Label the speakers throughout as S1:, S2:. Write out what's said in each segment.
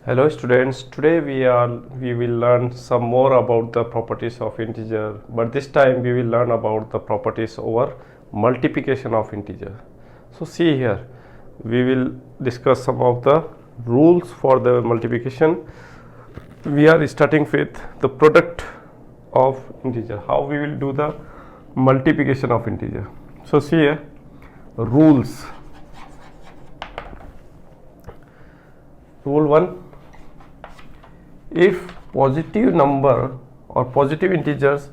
S1: Hello students, today we will learn some more about the properties of integer, but this time we will learn about the properties over multiplication of integer. So see here, we will discuss some of the rules for the multiplication. We are starting with the product of integer, how we will do the multiplication of integer. So see here, rules. Rule 1, if positive number or positive integers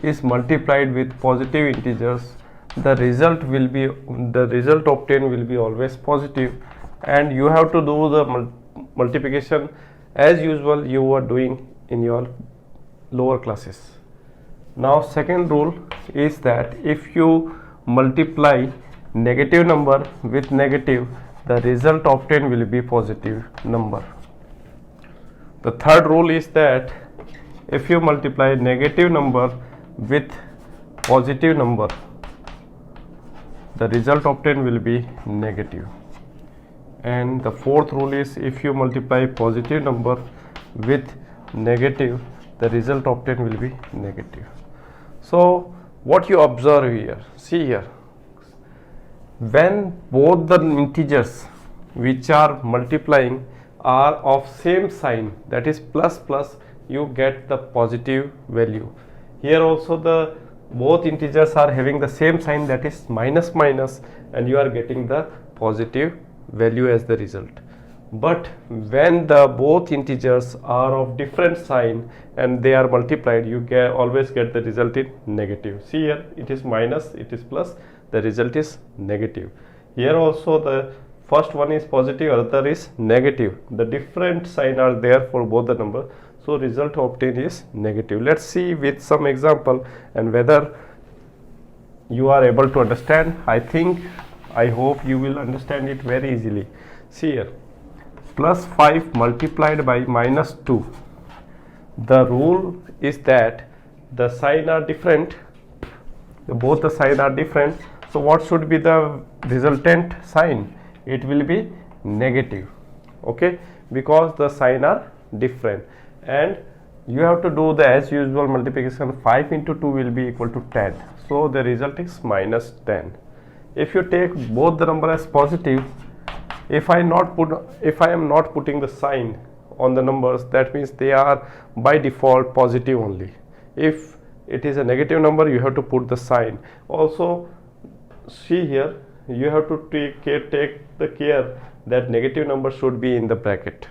S1: is multiplied with positive integers, the result obtained will be always positive, and you have to do the multiplication as usual you are doing in your lower classes. Now second rule is that if you multiply negative number with negative, the result obtained will be positive number. The third rule is that if you multiply negative number with positive number, the result obtained will be negative. And the fourth rule is if you multiply positive number with negative, the result obtained will be negative. So what you observe here, see here, when both the integers which are multiplying are of same sign, that is plus plus, you get the positive value. Here also the both integers are having the same sign, that is minus minus, and you are getting the positive value as the result. But when the both integers are of different sign and they are multiplied, you always get the result in negative. See here, it is minus, it is plus, the result is negative. Here also the first one is positive, other is negative. The different sign are there for both the number, so result obtained is negative. Let's see with some example and whether you are able to understand. I hope you will understand it very easily. See here, plus 5 multiplied by minus 2. The rule is that the sign are different, both the sign are different, so what should be the resultant sign? It will be negative, okay, because the sign are different, and you have to do the as usual multiplication. 5 into 2 will be equal to 10, so the result is minus 10. If you take both the number as positive, if I am not putting the sign on the numbers, that means they are by default positive only. If it is a negative number, you have to put the sign. Also see here, you have to take the care that negative number should be in the bracket.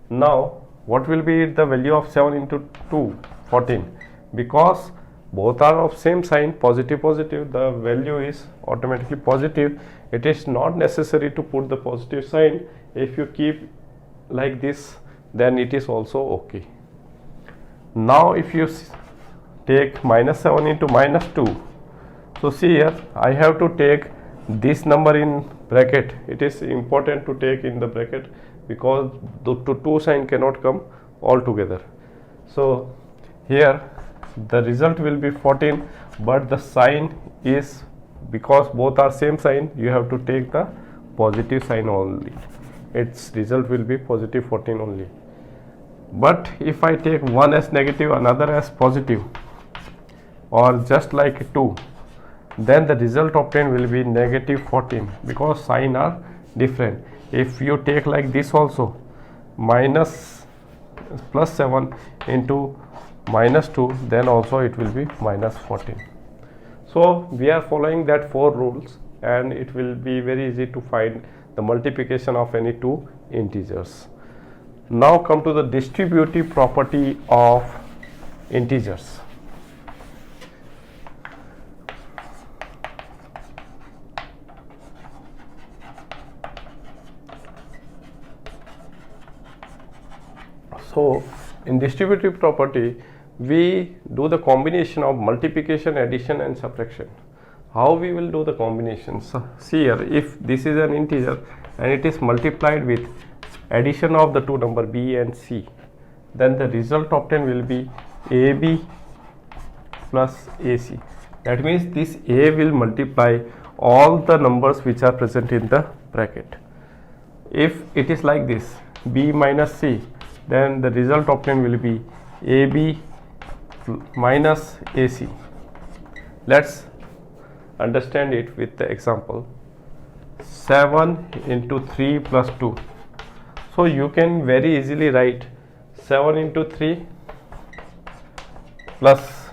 S1: Now what will be the value of 7 into 2? 14. Because both are of same sign, positive positive, the value is automatically positive. It is not necessary to put the positive sign. If you keep like this, then it is also okay. Now if you take minus 7 into minus 2, so see here, I have to take this number in bracket. It is important to take in the bracket because the two sign cannot come all together. So here the result will be 14, but the sign is, because both are same sign, you have to take the positive sign only. Its result will be positive 14 only. But if I take one as negative, another as positive, or just like 2, then the result obtained will be negative 14, because sign are different. If you take like this also, minus plus 7 into minus 2, then also it will be minus 14. So we are following that 4 rules, and it will be very easy to find the multiplication of any two integers. Now come to the distributive property of integers. So in distributive property, we do the combination of multiplication, addition and subtraction. How we will do the combinations? So see here, if this is an integer and it is multiplied with addition of the two number b and c, then the result obtained will be ab plus ac. That means this a will multiply all the numbers which are present in the bracket. If it is like this, B minus C, then the result obtained will be AB minus AC. Let's understand it with the example. 7 into 3 plus 2. So you can very easily write 7 into 3 plus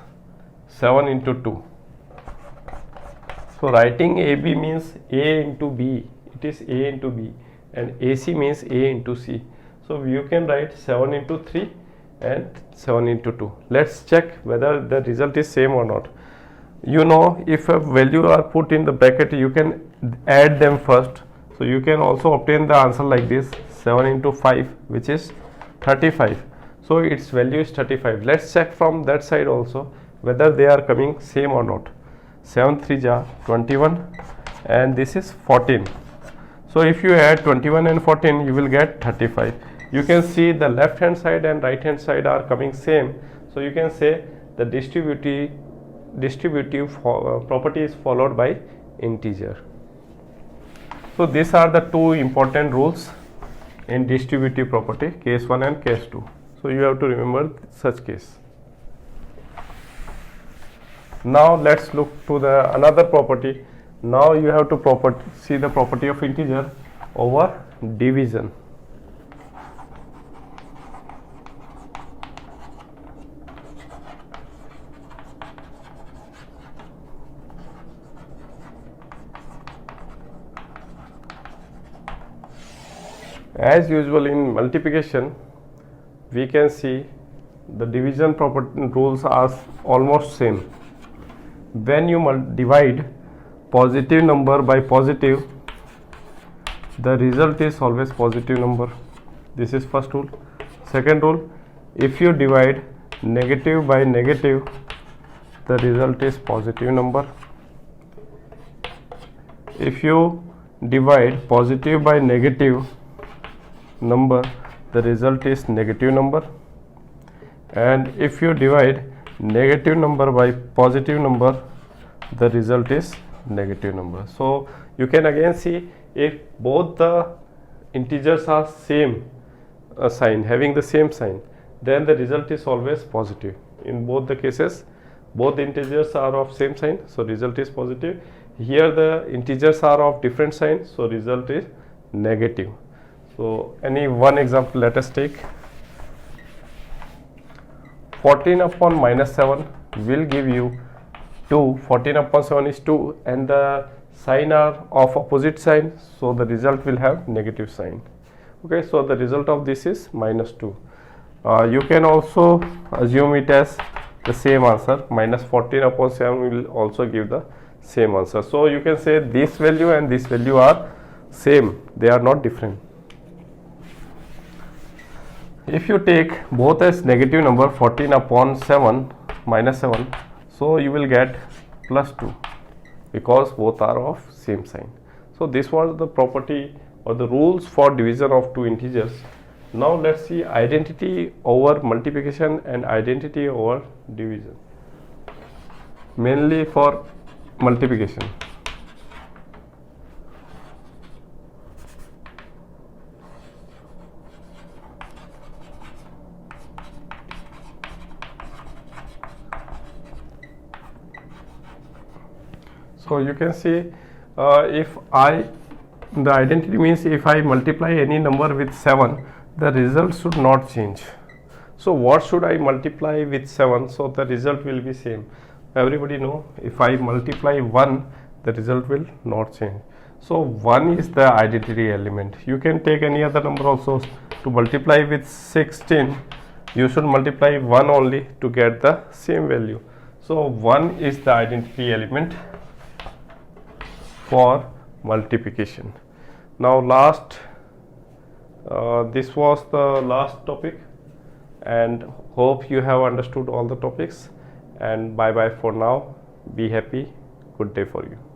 S1: 7 into 2. So writing AB means A into B, it is A into B, and AC means A into C. So you can write 7 into 3 and 7 into 2. Let's check whether the result is same or not. You know, if a value are put in the bracket, you can add them first. So you can also obtain the answer like this: 7 into 5, which is 35. So its value is 35. Let's check from that side also whether they are coming same or not. 7 3 ja 21 and this is 14. So if you add 21 and 14, you will get 35. You can see the left hand side and right hand side are coming same. So you can say the distributive property is followed by integer. So these are the two important rules in distributive property, case 1 and case 2. So you have to remember such case. Now let's look to the another property. Now you have to see the property of integer over division. As usual in multiplication, we can see the division property rules are almost same. When you divide positive number by positive, the result is always positive number. This is first rule. Second rule, if you divide negative by negative, the result is positive number. If you divide positive by negative number, the result is negative number. And if you divide negative number by positive number, the result is negative number. So you can again see, if both the integers are same sign, having the same sign, then the result is always positive. In both the cases, both the integers are of same sign, so result is positive. Here the integers are of different sign, so result is negative. So any one example let us take. 14 upon minus 7 will give you 2. 14 upon 7 is 2 and the sign are of opposite sign, so the result will have negative sign. Okay, so the result of this is minus 2. You can also assume it as the same answer. Minus 14 upon 7 will also give the same answer. So you can say this value and this value are same, they are not different. If you take both as negative number, 14 upon 7 minus 7, so you will get plus 2 because both are of same sign. So this was the property or the rules for division of two integers. Now let's see identity over multiplication and identity over division, mainly for multiplication. So you can see the identity means if I multiply any number with 7, the result should not change. So what should I multiply with 7 so the result will be same? Everybody know, if I multiply 1, the result will not change. So 1 is the identity element. You can take any other number also. To multiply with 16, you should multiply 1 only to get the same value. So 1 is the identity element for multiplication. Now this was the last topic, and hope you have understood all the topics, and bye bye for now. Be happy. Good day for you.